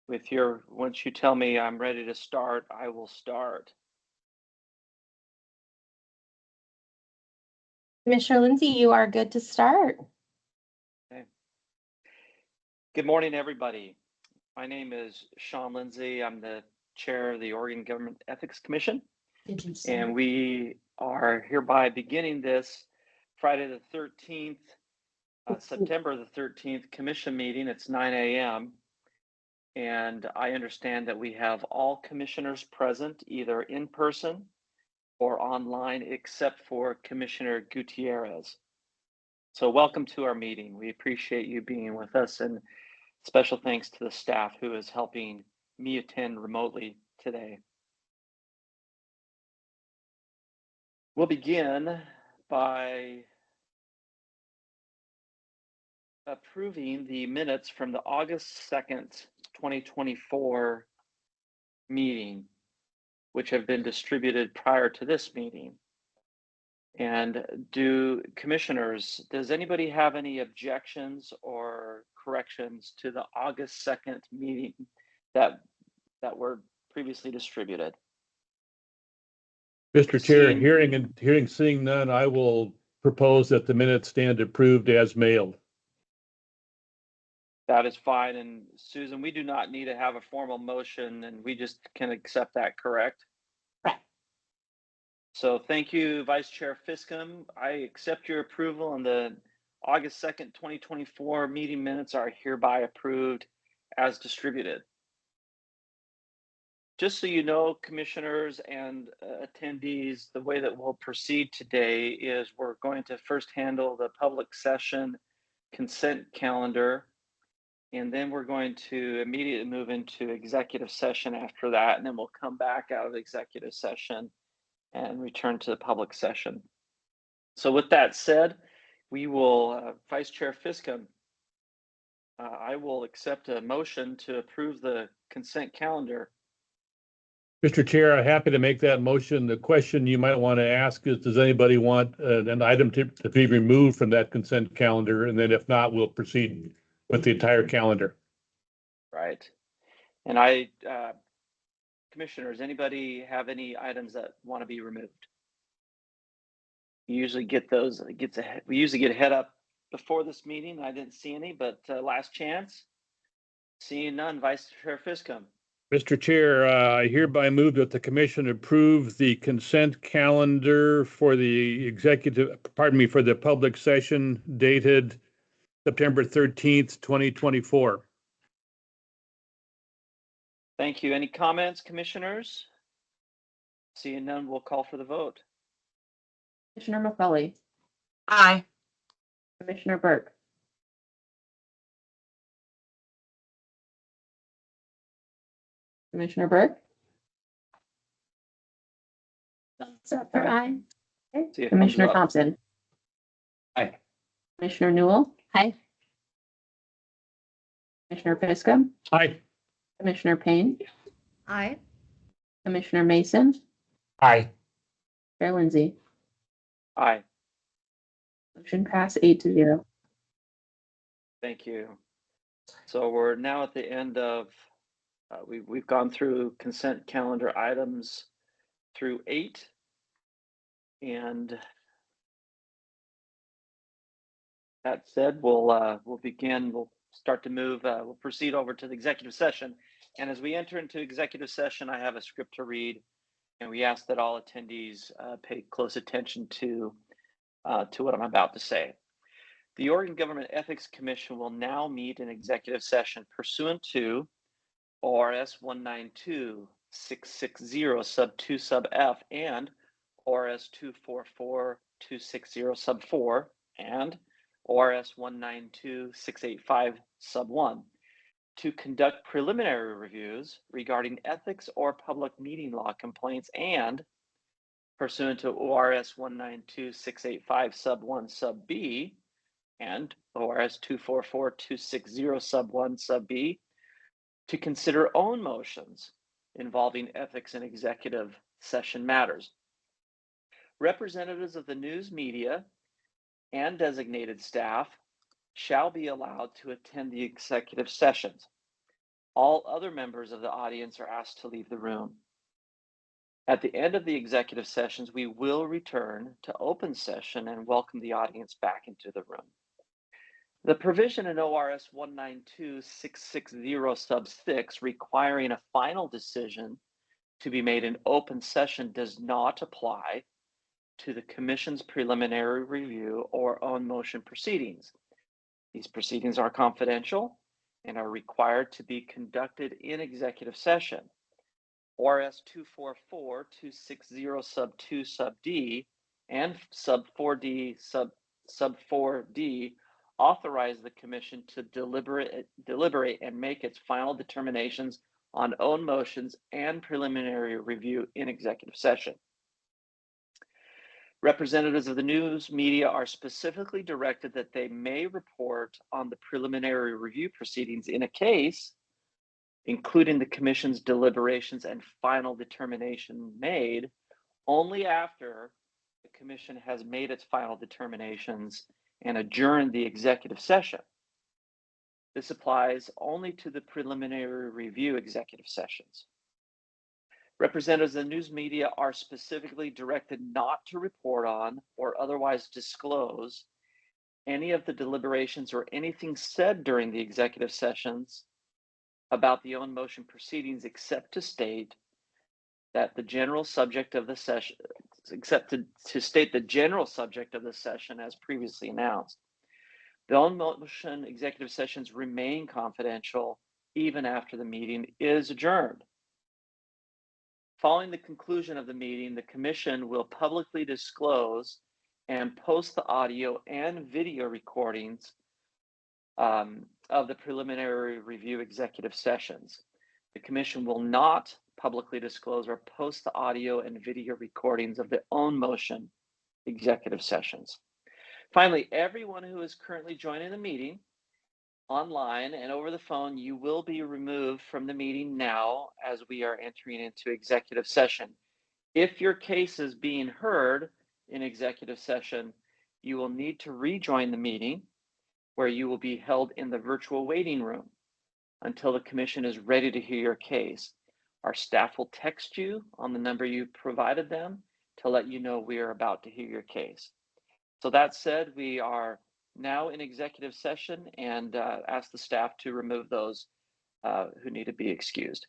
Once you tell me I'm ready to start, I will start. Commissioner Lindsay, you are good to start. Okay. Good morning, everybody. My name is Sean Lindsay. I'm the chair of the Oregon Government Ethics Commission. And we are hereby beginning this Friday the 13th, September the 13th commission meeting. It's 9 a.m. And I understand that we have all commissioners present, either in person or online, except for Commissioner Gutierrez. So welcome to our meeting. We appreciate you being with us, and special thanks to the staff who is helping me attend remotely today. We'll begin by approving the minutes from the August 2nd, 2024 meeting, which have been distributed prior to this meeting. And does anybody have any objections or corrections to the August 2nd meeting that were previously distributed? Mr. Chair, seeing none, I will propose that the minutes stand approved as mailed. That is fine. And Susan, we do not need to have a formal motion, and we just can accept that, correct? Right. So thank you, Vice Chair Fiscum. I accept your approval, and the August 2nd, 2024 meeting minutes are hereby approved as distributed. Just so you know, commissioners and attendees, the way that we'll proceed today is we're going to first handle the public session consent calendar, and then we're going to immediately move into executive session after that, and then we'll come back out of executive session and return to the public session. So with that said, we will, Vice Chair Fiscum, I will accept a motion to approve the consent calendar. Mr. Chair, I'm happy to make that motion. The question you might want to ask is, does anybody want an item to be removed from that consent calendar? And then if not, we'll proceed with the entire calendar. Right. And commissioners, anybody have any items that want to be removed? You usually get those, we usually get a head up before this meeting. I didn't see any, but last chance. Seeing none, Vice Chair Fiscum. Mr. Chair, I hereby move that the commission approve the consent calendar for the for the public session dated September 13th, 2024. Thank you. Any comments, commissioners? Seeing none, we'll call for the vote. Commissioner McCauley. Aye. Commissioner Burke. Commissioner Burke. Aye. Okay. Commissioner Thompson. Aye. Commissioner Newell. Aye. Commissioner Fiscum. Aye. Commissioner Payne. Aye. Commissioner Mason. Aye. Chair Lindsay. Aye. Motion passed 8-0. Thank you. So we're now at the end of, we've gone through consent calendar items through 8. And that said, we'll start to move, we'll proceed over to the executive session. And as we enter into executive session, I have a script to read, and we ask that all attendees pay close attention to what I'm about to say. The Oregon Government Ethics Commission will now meet in executive session pursuant to ORS 192-660 sub 2 sub F and ORS 244-260 sub 4 and ORS 192-685 sub 1 to conduct preliminary reviews regarding ethics or public meeting law complaints, and pursuant to ORS 192-685 sub 1 sub B and ORS 244-260 sub 1 sub B to consider own motions involving ethics and executive session matters. Representatives of the news media and designated staff shall be allowed to attend the executive sessions. All other members of the audience are asked to leave the room. At the end of the executive sessions, we will return to open session and welcome the audience back into the room. The provision in ORS 192.660 sub 6 requiring a final decision to be made in open session does not apply to the Commission's preliminary review or own motion proceedings. These proceedings are confidential and are required to be conducted in executive session. ORS 244.260 sub 2 sub D and sub 4D sub 4D authorize the Commission to deliberate and make its final determinations on own motions and preliminary review in executive session. Representatives of the news media are specifically directed that they may report on the preliminary review proceedings in a case, including the Commission's deliberations and final determination made, only after the Commission has made its final determinations and adjourned the executive session. This applies only to the preliminary review executive sessions. Representatives of the news media are specifically directed not to report on or otherwise disclose any of the deliberations or anything said during the executive sessions about the own motion proceedings, except to state that the general subject of the session, to state the general subject of the session as previously announced. The own motion executive sessions remain confidential even after the meeting is adjourned. Following the conclusion of the meeting, the Commission will publicly disclose and post the audio and video recordings of the preliminary review executive sessions. The Commission will not publicly disclose or post the audio and video recordings of the own motion executive sessions. Finally, everyone who is currently joining the meeting online and over the phone, you will be removed from the meeting now as we are entering into executive session. If your case is being heard in executive session, you will need to rejoin the meeting, where you will be held in the virtual waiting room until the Commission is ready to hear your case. Our staff will text you on the number you provided them to let you know we are about to hear your case. So that said, we are now in executive session and ask the staff to remove those who need to be excused.